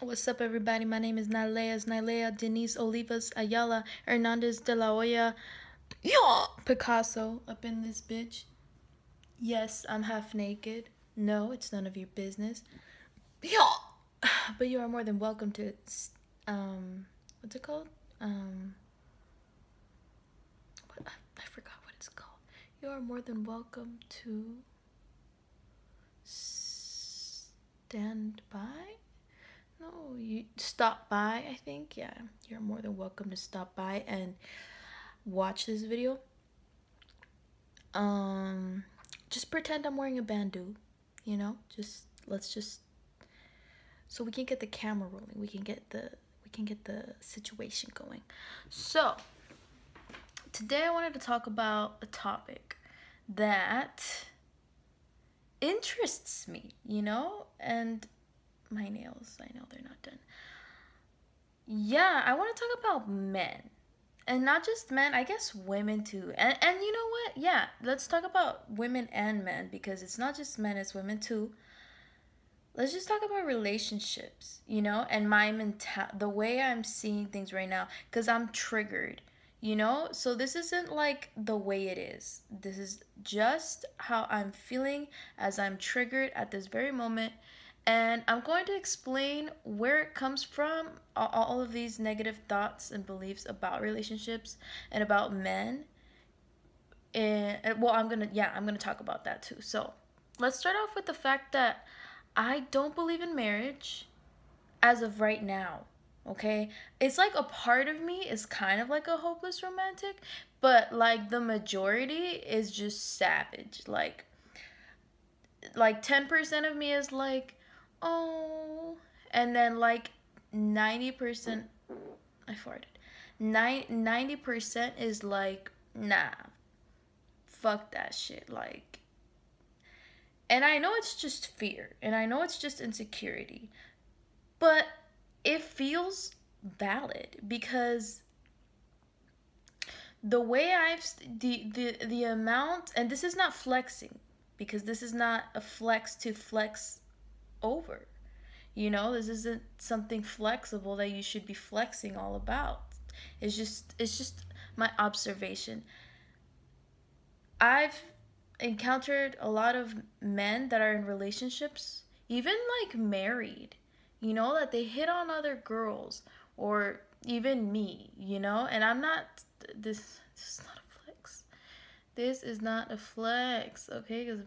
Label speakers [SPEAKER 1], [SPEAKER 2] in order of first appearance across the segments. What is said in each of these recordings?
[SPEAKER 1] What's up, everybody? My name is Nylea Denise Olivas Ayala Hernandez de la Hoya Picasso up in this bitch. Yes, I'm half naked. No, it's none of your business. But you are more than welcome to, what's it called? I forgot what it's called. You are more than welcome to stand by. No, you stop by, I think. Yeah, you're more than welcome to stop by and watch this video. Just pretend I'm wearing a bandeau, you know? Let's just so we can get the camera rolling. We can get the situation going. So, today I wanted to talk about a topic that interests me, you know? And my nails, I know they're not done. Yeah, I want to talk about men. And not just men, I guess women too. And you know what? Yeah, let's talk about women and men because it's not just men, it's women too. Let's just talk about relationships, you know, and the way I'm seeing things right now cuz I'm triggered, you know? So this isn't like the way it is. This is just how I'm feeling as I'm triggered at this very moment. And I'm going to explain where it comes from, all of these negative thoughts and beliefs about relationships and about men. And well, I'm gonna talk about that too. So let's start off with the fact that I don't believe in marriage as of right now. Okay, it's like a part of me is kind of like a hopeless romantic, but like the majority is just savage. Like 10% of me is like, oh, and then like 90%, I farted. 90% is like, nah, fuck that shit. Like, and I know it's just fear, and I know it's just insecurity, but it feels valid because the way the amount, and this is not flexing because this is not a flex to flex over. You know, this isn't something flexible that you should be flexing all about. It's just my observation. I've encountered a lot of men that are in relationships, even like married, you know, that they hit on other girls or even me, you know, and I'm not this is not a flex. This is not a flex, okay? Because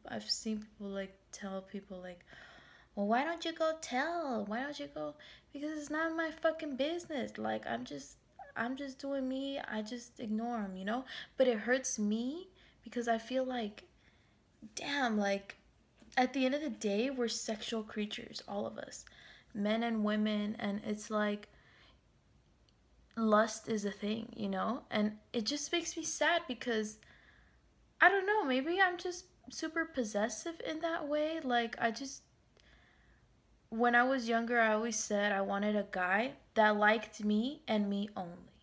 [SPEAKER 1] I've seen people like tell people like, well, why don't you go tell? Why don't you go? Because it's not my fucking business. Like, I'm just doing me. I just ignore them, you know? But it hurts me because I feel like, damn, like, at the end of the day, we're sexual creatures, all of us, men and women. And it's like, lust is a thing, you know? And it just makes me sad because, I don't know, maybe I'm just super possessive in that way. Like, when I was younger, I always said I wanted a guy that liked me and me only.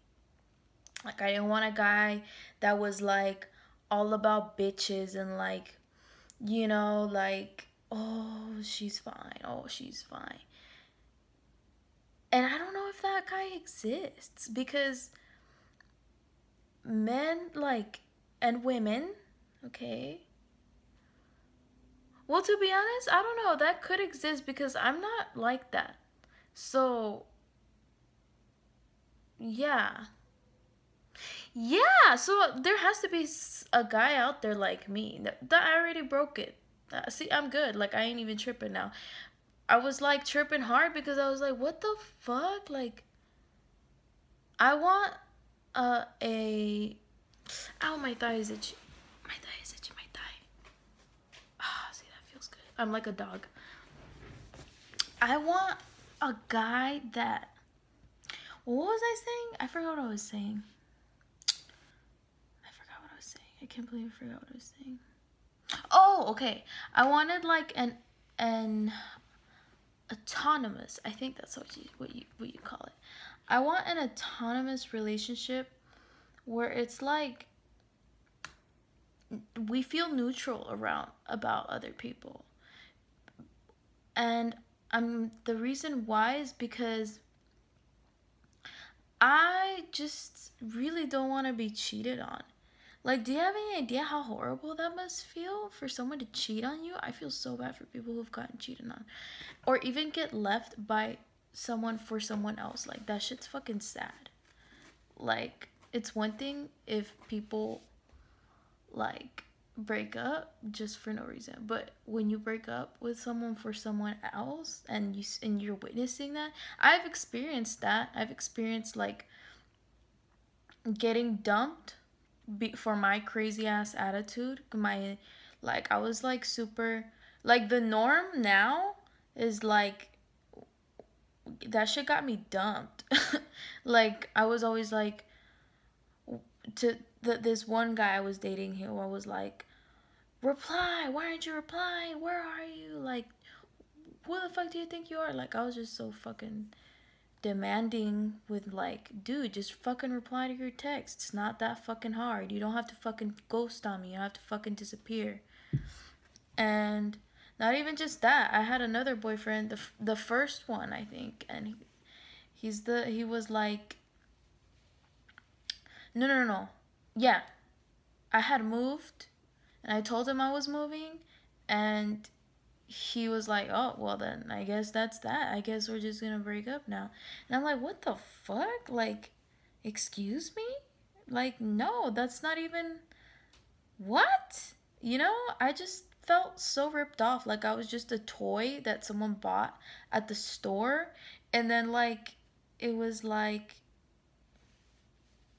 [SPEAKER 1] Like, I didn't want a guy that was like all about bitches and like, you know, like, oh, she's fine. Oh, she's fine. And I don't know if that guy exists because men, like, and women, okay. Well, to be honest, I don't know. That could exist because I'm not like that. So, yeah. Yeah, so there has to be a guy out there like me. That I already broke it. See, I'm good. Like, I ain't even tripping now. I was like tripping hard because I was like, what the fuck? Like, I want a. Ow, my thigh is itchy. My thigh is itchy. My thigh. Ah, see, that feels good. I'm like a dog. I want a guy that. What was I saying? I forgot what I was saying. I can't believe I forgot what I was saying. Oh, okay. I wanted like an autonomous. I think that's what you call it. I want an autonomous relationship where it's like we feel neutral around about other people. And The reason why is because I just really don't want to be cheated on. Like, do you have any idea how horrible that must feel for someone to cheat on you? I feel so bad for people who've gotten cheated on. Or even get left by someone for someone else. Like, that shit's fucking sad. Like, it's one thing if people, like, break up just for no reason, but when you break up with someone for someone else and you're witnessing that, I've experienced that. I've experienced, like, getting dumped for my crazy ass attitude. My, like, I was like super, like, the norm now is like that shit got me dumped. Like, I was always like, to this one guy I was dating, who I was like, reply, why aren't you replying, where are you, like, who the fuck do you think you are? Like, I was just so fucking demanding with, like, dude, just fucking reply to your text. It's not that fucking hard. You don't have to fucking ghost on me. You don't have to fucking disappear. And not even just that, I had another boyfriend, the first one, I think, and he was like, no, yeah, I had moved and I told him I was moving, and he was like, oh, well, then I guess that's that. I guess we're just gonna break up now. And I'm like, what the fuck? Like, excuse me? Like, no, that's not even. What? You know, I just felt so ripped off. Like, I was just a toy that someone bought at the store. And then, like, it was like,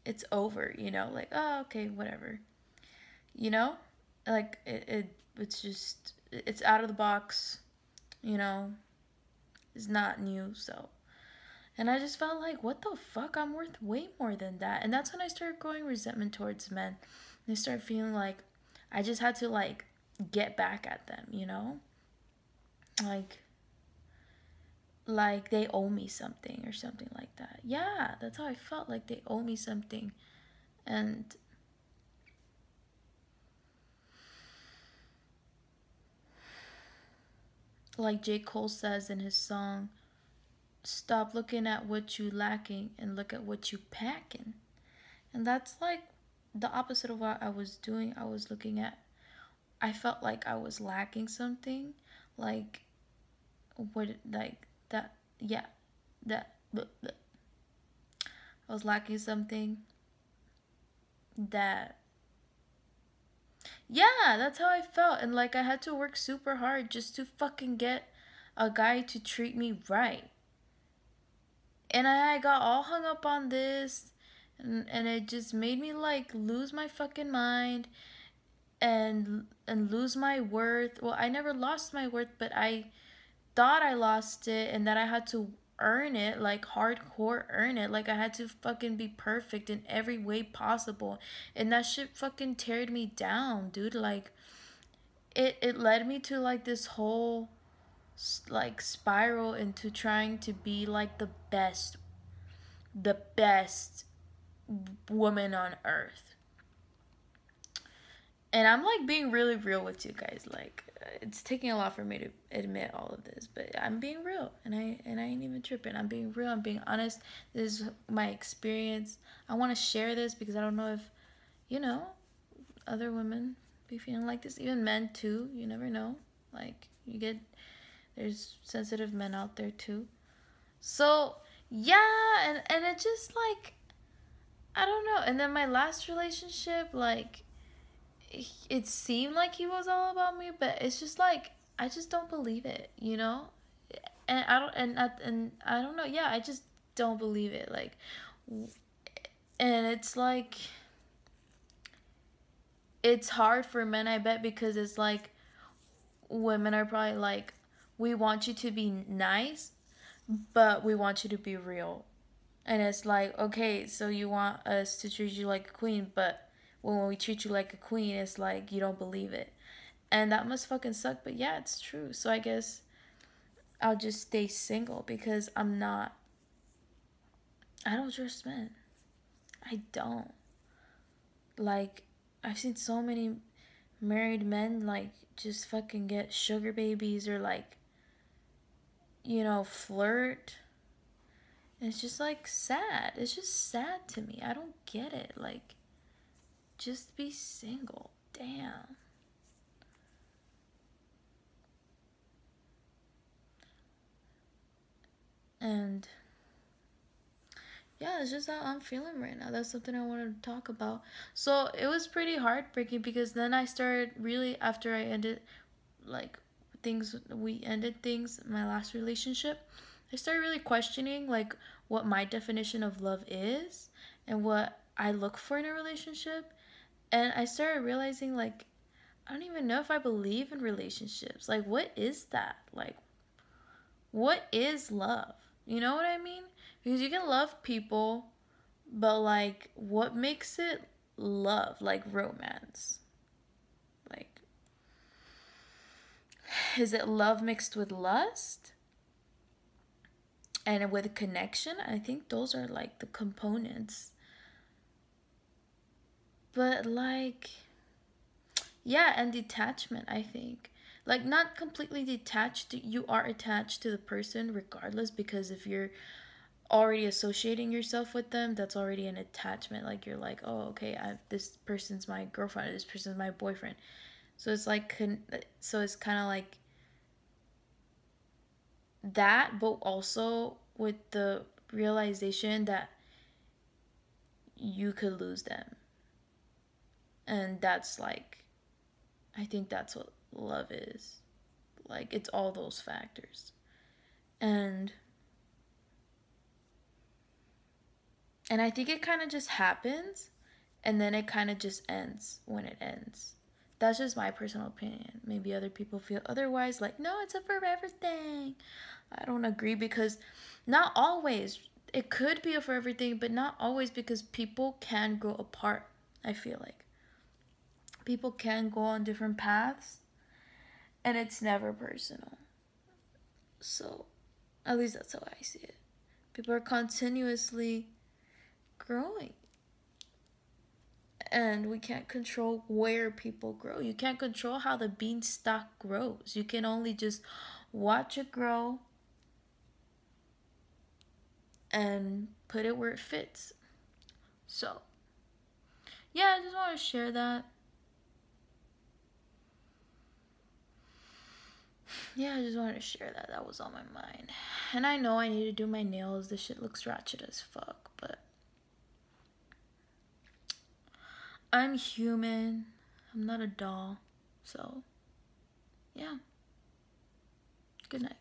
[SPEAKER 1] it's over, you know? Like, oh, okay, whatever. You know? Like, it's just, it's out of the box, you know? It's not new, so. And I just felt like, what the fuck? I'm worth way more than that. And that's when I started growing resentment towards men. And I started feeling like I just had to, like, get back at them, you know? Like, they owe me something or something like that. Yeah, that's how I felt, like they owe me something. And like J. Cole says in his song, stop looking at what you lacking and look at what you packing. And that's like the opposite of what I was doing. I was looking at, I felt like I was lacking something. Like, what, like that, yeah, that, I was lacking something that, yeah, that's how I felt. And like, I had to work super hard just to fucking get a guy to treat me right. And I got all hung up on this, and it just made me like lose my fucking mind and lose my worth. Well, I never lost my worth, but I thought I lost it and that I had to earn it, like hardcore earn it. Like, I had to fucking be perfect in every way possible. And that shit fucking teared me down, dude. Like, it led me to like this whole like spiral into trying to be like the best woman on earth. And I'm like being really real with you guys. Like, it's taking a lot for me to admit all of this, but I'm being real, and I ain't even tripping. I'm being real. I'm being honest. This is my experience. I want to share this because I don't know if, you know, other women be feeling like this. Even men too. You never know. Like, there's sensitive men out there too. So yeah, and it just like, I don't know. And then my last relationship, like, it seemed like he was all about me, but it's just like, I just don't believe it, you know? And I don't know. Yeah, I just don't believe it. Like, and it's like, it's hard for men, I bet, because it's like women are probably like, we want you to be nice, but we want you to be real. And it's like, okay, so you want us to treat you like a queen, but when we treat you like a queen, it's like you don't believe it. And that must fucking suck, but yeah, it's true. So I guess I'll just stay single because I don't trust men. I don't. Like, I've seen so many married men, like, just fucking get sugar babies, or like, flirt. And it's just like sad. It's just sad to me. I don't get it. Like, just be single. Damn. And yeah, it's just how I'm feeling right now. That's something I wanted to talk about. So it was pretty heartbreaking because then I started really, after I ended, like, we ended things, my last relationship, I started really questioning, like, what my definition of love is and what I look for in a relationship. And I started realizing, like, I don't even know if I believe in relationships. Like, what is that? Like, what is love? You know what I mean? Because you can love people, but like, what makes it love? Like romance? Like, is it love mixed with lust? And with connection? I think those are like the components. But like, yeah, and detachment, I think. Like, not completely detached, you are attached to the person regardless, because if you're already associating yourself with them, that's already an attachment. Like, you're like, oh, okay, this person's my girlfriend, this person's my boyfriend. So it's like, so it's kind of like that, but also with the realization that you could lose them. And that's like, I think that's what love is. Like, it's all those factors. And I think it kind of just happens, and then it kind of just ends when it ends. That's just my personal opinion. Maybe other people feel otherwise, like, no, it's a forever thing. I don't agree, because not always. It could be a forever thing, but not always, because people can grow apart, I feel like. People can go on different paths, and it's never personal. So, at least that's how I see it. People are continuously growing. And we can't control where people grow. You can't control how the beanstalk grows. You can only just watch it grow and put it where it fits. So, yeah, I just want to share that. Yeah, I just wanted to share that. That was on my mind. And I know I need to do my nails. This shit looks ratchet as fuck, but I'm human. I'm not a doll. So, yeah. Good night.